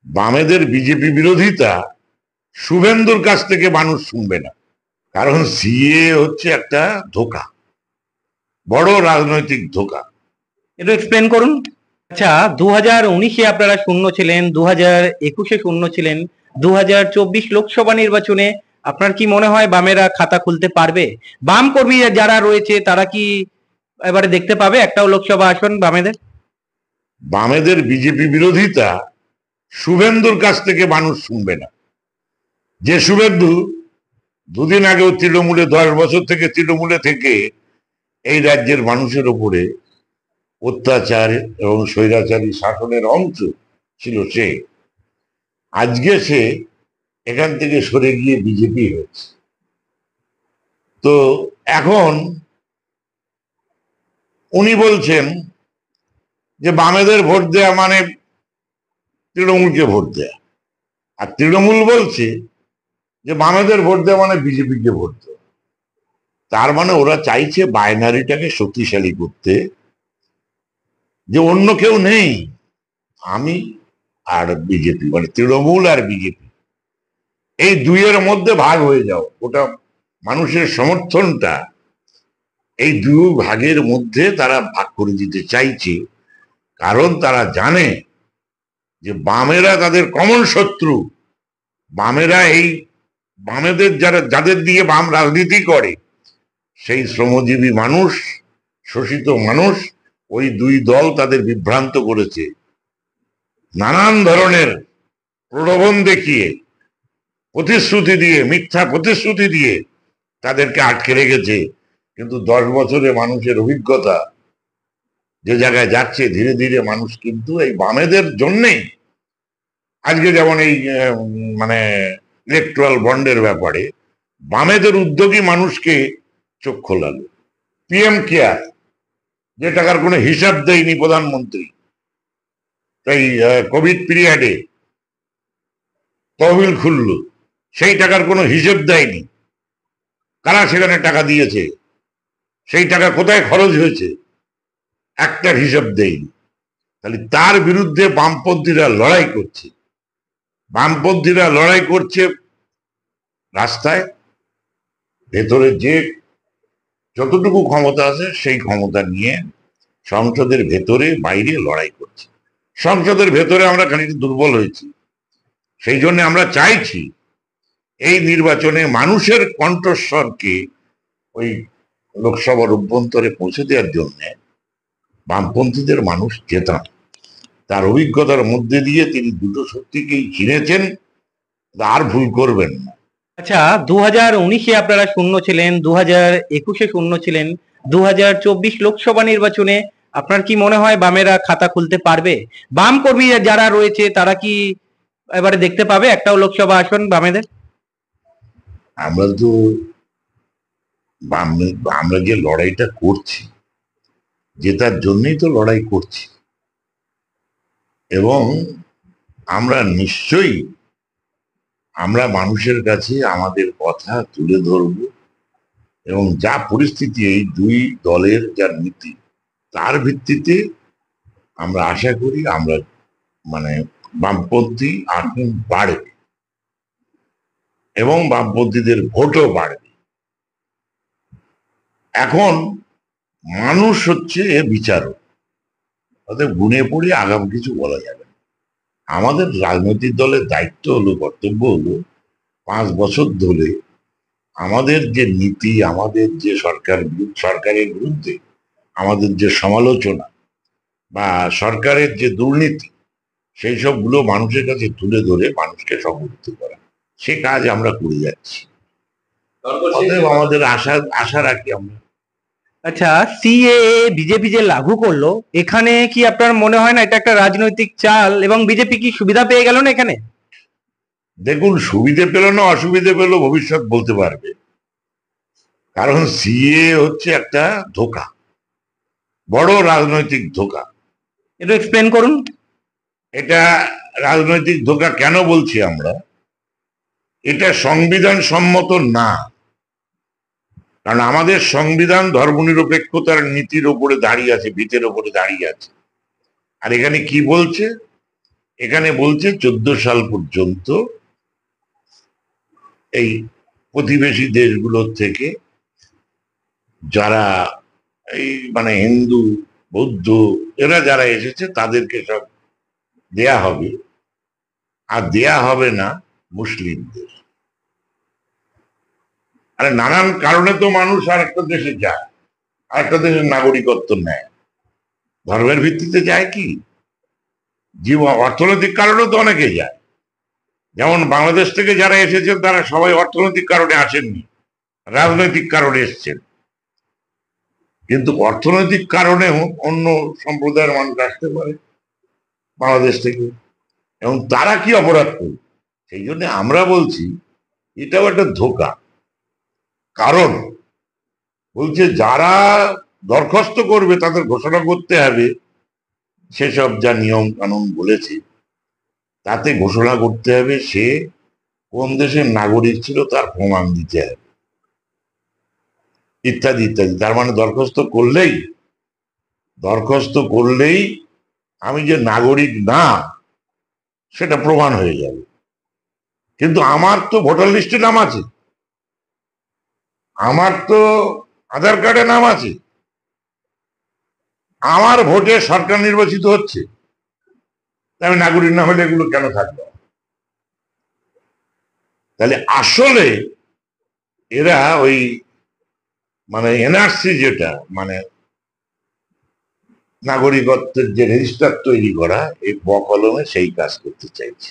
বামেদের বিজেপি বিরোধিতা শুভেন্দুর কাছ থেকে মানুষ শুনবে না, কারণ সিএ হচ্ছে একটা ধোঁকা, বড় রাজনৈতিক ধোঁকা। একটু এক্সপ্লেন করুন। আচ্ছা, 2019-এ আপনারা শূন্য ছিলেন, 2021-এ শূন্য ছিলেন, 2024 লোকসভা নির্বাচনে আপনার কি মনে হয় বামেরা খাতা খুলতে পারবে? বাম কর্মী যারা রয়েছে তারা কি এবারে দেখতে পাবে একটাও লোকসভা আসন বামেদের? বামেদের বিজেপি বিরোধিতা শুভেন্দুর কাছ থেকে মানুষ শুনবে না। যে শুভেন্দু দুদিন আগেও তৃণমূলে 10 বছর থেকে তৃণমূলে থেকে এই রাজ্যের মানুষের উপরে অত্যাচার এবং স্বৈরাচারী শাসনের অংশ ছিল, সে আজকে সে এখান থেকে সরে গিয়ে বিজেপি হয়েছে। তো এখন উনি বলছেন যে বামেদের ভোট দেয়া মানে তৃণমূলকে ভোট দেয়া, আর তৃণমূল বলছে যে বামেদের ভোট দেওয়া মানে বিজেপিকে ভোট দেওয়া। তার মানে ওরা চাইছে বাইনারিটাকে শক্তিশালী করতে, যে অন্য কেউ নেই, আমি আর বিজেপি, মানে তৃণমূল আর বিজেপি, এই দুইয়ের মধ্যে ভাগ হয়ে যাও। ওটা মানুষের সমর্থনটা এই দুই ভাগের মধ্যে তারা ভাগ করে দিতে চাইছে, কারণ তারা জানে যে বামেরা তাদের কমন শত্রু। বামেরা এই বামেদের যাদের দিয়ে বাম রাজনীতি করে সেই শ্রমজীবী মানুষ, শোষিত মানুষ, ওই দুই দল তাদের বিভ্রান্ত করেছে, নানান ধরনের প্রলোভন দেখিয়ে, প্রতিশ্রুতি দিয়ে, মিথ্যা প্রতিশ্রুতি দিয়ে তাদেরকে আটকে রেখেছে। কিন্তু 10 বছরে মানুষের অভিজ্ঞতা যে জায়গায় যাচ্ছে, ধীরে ধীরে মানুষ কিন্তু এই বামেদের জন্যেই আজকে, যেমন এই মানে ইলেকট্রাল বন্ডের ব্যাপারে বামেদের উদ্যোগী মানুষকে চোখ খোলালো। পিএম কেয়ার, যে টাকার কোনো হিসাব দেয়নি প্রধানমন্ত্রী, তাই কোভিড পিরিয়ডে তহবিল খুলল, সেই টাকার কোনো হিসেব দেয়নি, কারা সেখানে টাকা দিয়েছে, সেই টাকা কোথায় খরচ হয়েছে, একটার হিসাব দেয়নি। তাহলে তার বিরুদ্ধে বামপন্থীরা লড়াই করছে। বামপন্থীরা লড়াই করছে রাস্তায়, ভেতরে যে যতটুকু ক্ষমতা আছে সেই ক্ষমতা নিয়ে সংসদের ভেতরে বাইরে লড়াই করছে। সংসদের ভেতরে আমরা খানিক দুর্বল হয়েছি, সেই জন্য আমরা চাইছি এই নির্বাচনে মানুষের কণ্ঠস্বরকে ওই লোকসভার অভ্যন্তরে পৌঁছে দেওয়ার জন্য বামপন্থীদের মানুষ জেতান। তার অভিজ্ঞতার মধ্যে দিয়ে তিনি দুটো শক্তিকেই চিনেছেন, আর ভুল করবেন না। আচ্ছা, 2019-এ আপনারা শূন্য ছিলেন, 2021-এ শূন্য ছিলেন, 2024 লোকসভা নির্বাচনে আপনার কি মনে হয় বামেরা খাতা খুলতে পারবে? বাম কর্মী যারা রয়েছে তারা কি এবারে দেখতে পাবে একটাও লোকসভা আসন বামেদের? আমরা তো আমরা যে লড়াইটা করছি, জেতার জন্যই তো লড়াই করছি, এবং আমরা নিশ্চয়ই আমরা মানুষের কাছে আমাদের কথা তুলে ধরব, এবং যা পরিস্থিতি এই দুই দলের যা নীতি, তার ভিত্তিতে আমরা আশা করি আমরা মানে বামপন্থী আসন বাড়বে এবং বামপন্থীদের ভোটও বাড়বে। এখন মানুষ হচ্ছে এর বিচারক, অর্থাৎ গুনে পড়ে আগাম কিছু বলা যাবে না। আমাদের রাজনৈতিক দলের দায়িত্ব হলো, কর্তব্য হলো 5 বছর ধরে আমাদের যে নীতি, আমাদের যে সরকারের বিরুদ্ধে আমাদের যে সমালোচনা বা সরকারের যে দুর্নীতি, সেই সবগুলো মানুষের কাছে তুলে ধরে মানুষকে সংগঠিত করা, সে কাজ আমরা করে যাচ্ছি। অতএব আমাদের আশা রাখি আমরা। আচ্ছা, সিএএ বিজেপি যে লাগু করলো, এখানে কি আপনার মনে হয় না এটা একটা রাজনৈতিক চাল, এবং বিজেপি কি সুবিধা পেয়ে গেল না এখানে? দেখুন, সুবিধে পেল না অসুবিধে পেল ভবিষ্যৎ বলতে পারবে, কারণ সিএ হচ্ছে একটা ধোঁকা, বড় রাজনৈতিক ধোঁকা। একটু এক্সপ্লেন করুন। এটা রাজনৈতিক ধোঁকা কেন বলছি আমরা, এটা সংবিধান সম্মত না। কারণ আমাদের সংবিধান ধর্মনিরপেক্ষতার নীতির ওপরে দাঁড়িয়ে আছে, ভিতের ওপরে দাঁড়িয়ে আছে। আর এখানে কি বলছে এখানে বলছে 14 সাল পর্যন্ত এই প্রতিবেশী দেশগুলোর থেকে যারা এই মানে হিন্দু বৌদ্ধ এরা যারা এসেছে তাদেরকে সব দেয়া হবে, আর দেয়া হবে না মুসলিমদের। আরে নানান কারণে তো মানুষ আর একটা দেশে যায়, আর একটা দেশের নাগরিকত্ব নেয়। ধর্মের ভিত্তিতে যায় কি, জীবন অর্থনৈতিক কারণে তো অনেকে যায়। যেমন বাংলাদেশ থেকে যারা এসেছেন তারা সবাই অর্থনৈতিক কারণে আসেননি, রাজনৈতিক কারণে এসছেন। কিন্তু অর্থনৈতিক কারণেও অন্য সম্প্রদায়ের মানুষ আসতে পারে বাংলাদেশ থেকে, এবং তারা কি অপরাধ করবে? সেই জন্য আমরা বলছি এটাও একটা ধোঁকা। কারণ বলছে যারা দরখাস্ত করবে তাদের ঘোষণা করতে হবে, সেসব যা নিয়ম কানুন বলেছে তাতে ঘোষণা করতে হবে সে কোন দেশের নাগরিক ছিল তার প্রমাণ দিতে হবে, ইত্যাদি ইত্যাদি। তার মানে দরখাস্ত করলেই আমি যে নাগরিক না সেটা প্রমাণ হয়ে যাবে। কিন্তু আমার তো ভোটার লিস্টে নাম আছে, আমার তো আধার কার্ডে নাম আছে, আমার ভোটে সরকার নির্বাচিত হচ্ছে, আমি নাগরিক না হলে এগুলো কেন থাকবে? তাহলে আসলে এরা ওই মানে এনআরসি যেটা মানে নাগরিকত্বের যে রেজিস্টার তৈরি করা, এই বকলমে সেই কাজ করতে চাইছে।